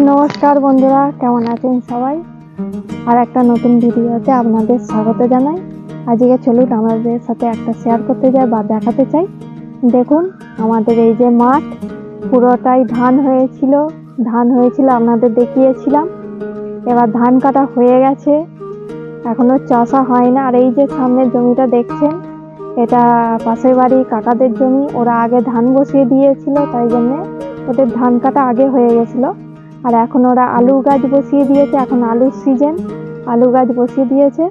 নমস্কার বন্ধুরা, কেমন আছেন সবাই? আর একটা নতুন ভিডিওতে আপনাদের স্বাগত জানাই। আজকে চলুন আমাদের সাথে একটা শেয়ার করতে যাই বা দেখাতে চাই। দেখুন আমাদের এই যে মাঠ, পুরোটাই ধান হয়েছিল আপনাদের দেখিয়েছিলাম। এবার ধান কাটা হয়ে গেছে, এখনো চাষা হয় না। আর এই যে সামনের জমিটা দেখছেন, এটা পাশের বাড়ি কাকাদের জমি। ওরা আগে ধান বসিয়ে দিয়েছিল, তাই জন্য ওদের ধান কাটা আগে হয়ে গেছিল। আর এখন ওরা আলু গাছ বসিয়ে দিয়েছে, এখন আলুর সিজন, আলু গাছ বসিয়ে দিয়েছে।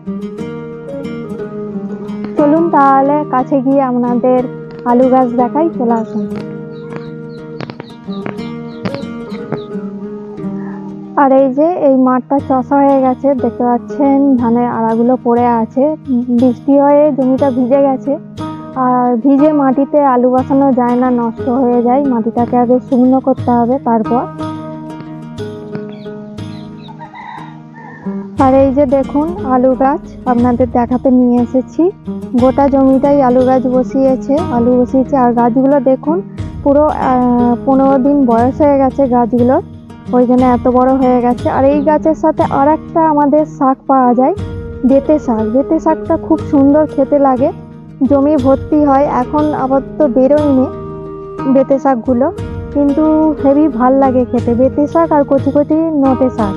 চলুন তাহলে কাছে গিয়ে আপনাদের আলু গাছ দেখাই, চলে আসুন। আর এই যে এই মাঠটা চষা হয়ে গেছে, দেখতে পাচ্ছেন ধানের আড়াগুলো পড়ে আছে। বৃষ্টি হয়ে জমিটা ভিজে গেছে, আর ভিজে মাটিতে আলু বসানো যায় না, নষ্ট হয়ে যায়। মাটিটাকে আগে শুকনো করতে হবে, তারপর। আর এই যে দেখুন আলু গাছ আপনাদের দেখাতে নিয়ে এসেছি। গোটা জমিটাই আলু গাছ বসিয়েছে, আর গাছগুলো দেখুন পুরো 15 দিন বয়স হয়ে গেছে গাছগুলো, ওই জন্য এত বড় হয়ে গেছে। আর এই গাছের সাথে আর একটা আমাদের শাক পাওয়া যায়, বেতে শাক। বেতে শাকটা খুব সুন্দর খেতে লাগে, জমি ভর্তি হয়। এখন আপাতত বেরোয়নি বেতে শাকগুলো, কিন্তু হেভি ভাল লাগে খেতে। বেতে শাক আর কচি কচি নোটে শাক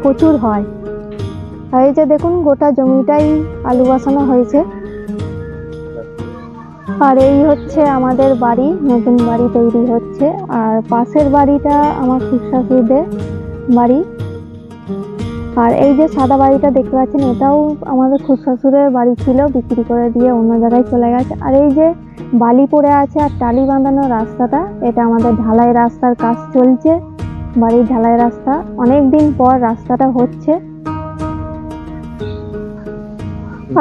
প্রচুর হয়। আর এই যে দেখুন গোটা জমিটাই আলু বসানো হয়েছে। আর এই হচ্ছে আমাদের বাড়ি, নতুন বাড়ি তৈরি হচ্ছে। আর পাশের বাড়িটা আমার শ্বশুরদের বাড়ি। আর এই যে সাদা বাড়িটা দেখতে পাচ্ছেন, এটাও আমাদের শ্বশুরের বাড়ি ছিল, বিক্রি করে দিয়ে অন্য জায়গায় চলে গেছে। আর এই যে বালি পড়ে আছে আর টালি বাঁধানো রাস্তাটা, এটা আমাদের ঢালাই রাস্তার কাজ চলছে, বাড়ির ঢালাই রাস্তা। অনেক দিন পর রাস্তাটা হচ্ছে।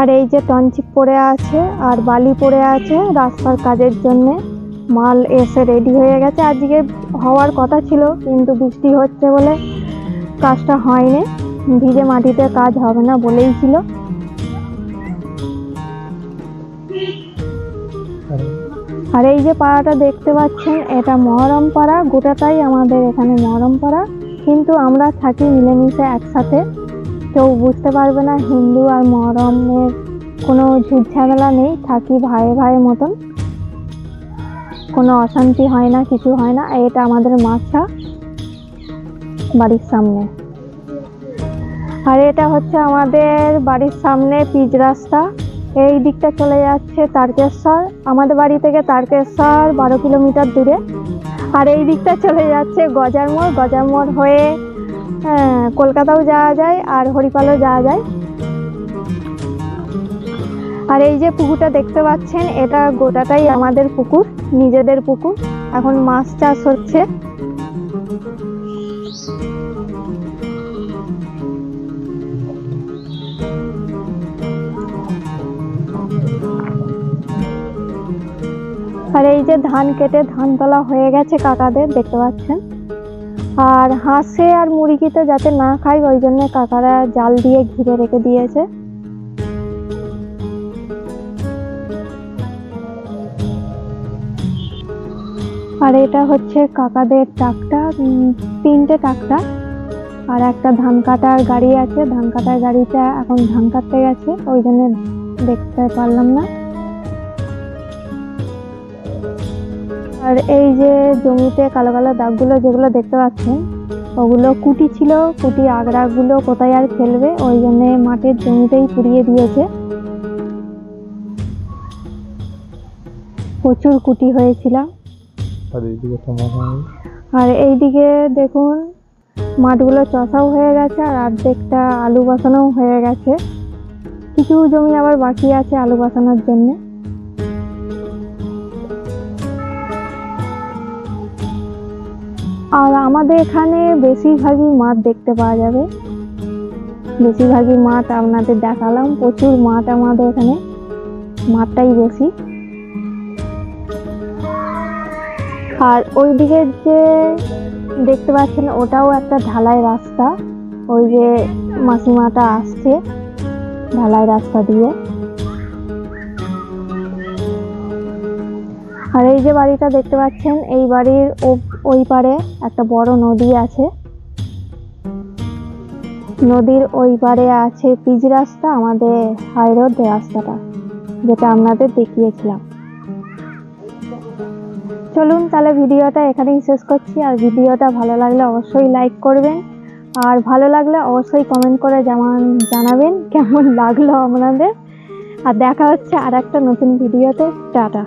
আর এই যে টনচিপ পড়ে আছে আর বালি পড়ে আছে রাস্তার কাজের জন্য। মাল এসে রেডি হয়ে গেছে, আজকে হওয়ার কথা ছিল, কিন্তু বৃষ্টি হচ্ছে বলে কাজটা হয়নি। ভিজে মাটিতে কাজ হবে না বলেই ছিল। আর এই যে পাড়াটা দেখতে পাচ্ছেন, এটা মহরম পাড়া। গোটাটাই আমাদের এখানে মহরম পাড়া, কিন্তু আমরা থাকি মিলেমিশে একসাথে, কেউ বুঝতে পারবে না। হিন্দু আর মহরমের কোনো ঝুট ঝামেলা নেই, থাকি ভাইয়ে ভাইয়ের মতন, কোনো অশান্তি হয় না, কিছু হয় না। এটা আমাদের মাছা বাড়ির সামনে। আর এটা হচ্ছে আমাদের বাড়ির সামনে পিচ রাস্তা, এই দিকটা চলে যাচ্ছে তারকেশ্বর। আমাদের বাড়ি থেকে তারকেশ্বর 12 কিলোমিটার দূরে। আর এই দিকটা চলে যাচ্ছে গজারমোড় হয়ে কলকাতাও যাওয়া যায় আর হরিপালও যাওয়া যায়। আর এই যে পুকুরটা দেখতে পাচ্ছেন, এটা গোটাটাই আমাদের পুকুর, নিজেদের পুকুর। এখন মাছ চাষ হচ্ছে। আর এই যে ধান কেটে ধান তোলা হয়ে গেছে কাকাদের, দেখতে পাচ্ছেন। আর হাঁসে আর মুরগিতে যাতে না খায়, ওই জন্য কাকারা জাল দিয়ে ঘিরে রেখে দিয়েছে। আর এটা হচ্ছে কাকাদের ট্রাক্টর, 3টে ট্রাক্টর। আর একটা ধান কাটার গাড়ি আছে, ধান কাটার গাড়িটা এখন ধান কাটতে গেছে, ওই জন্য দেখতে পারলাম না। আর এই যে জমিতে কালো কালো দাগগুলো যেগুলো দেখতে পাচ্ছেন, ওগুলো কুটি ছিল, কুটি আগড়াগুলো কোথায় আর ফেলবে, ওই জন্য মাঠের জমিতেই পুড়িয়ে দিয়েছে। প্রচুর কুটি হয়েছিল। আর এইদিকে দেখুন মাঠগুলো চষাও হয়ে গেছে, আর অর্ধেকটা আলু বসানো হয়ে গেছে। কিছু জমি আবার বাকি আছে আলু বসানোর জন্য। আর আমাদের এখানে বেশিরভাগই মাঠ দেখতে পাওয়া যাবে, বেশিরভাগই মাঠ আপনাদের দেখালাম। প্রচুর মাঠ আমাদের এখানে, মাঠটাই বেশি। আর ওইদিকে যে দেখতে পাচ্ছেন, ওটাও একটা ঢালাই রাস্তা, ওই যে মাসিমাটা আসছে ঢালাই রাস্তা দিয়ে। আর এই যে বাড়িটা দেখতে পাচ্ছেন, এই বাড়ির ওই পারে একটা বড় নদী আছে, নদীর ওই পারে আছে পিচ রাস্তা, আমাদের হাই রোড রাস্তাটা যেটা আপনাদের দেখিয়েছিলাম। চলুন তাহলে ভিডিওটা এখানেই শেষ করছি। আর ভিডিওটা ভালো লাগলে অবশ্যই লাইক করবেন, আর ভালো লাগলে অবশ্যই কমেন্ট করে জানাবেন কেমন লাগলো আপনাদের। আর দেখা হচ্ছে আর একটা নতুন ভিডিওতে। টাটা।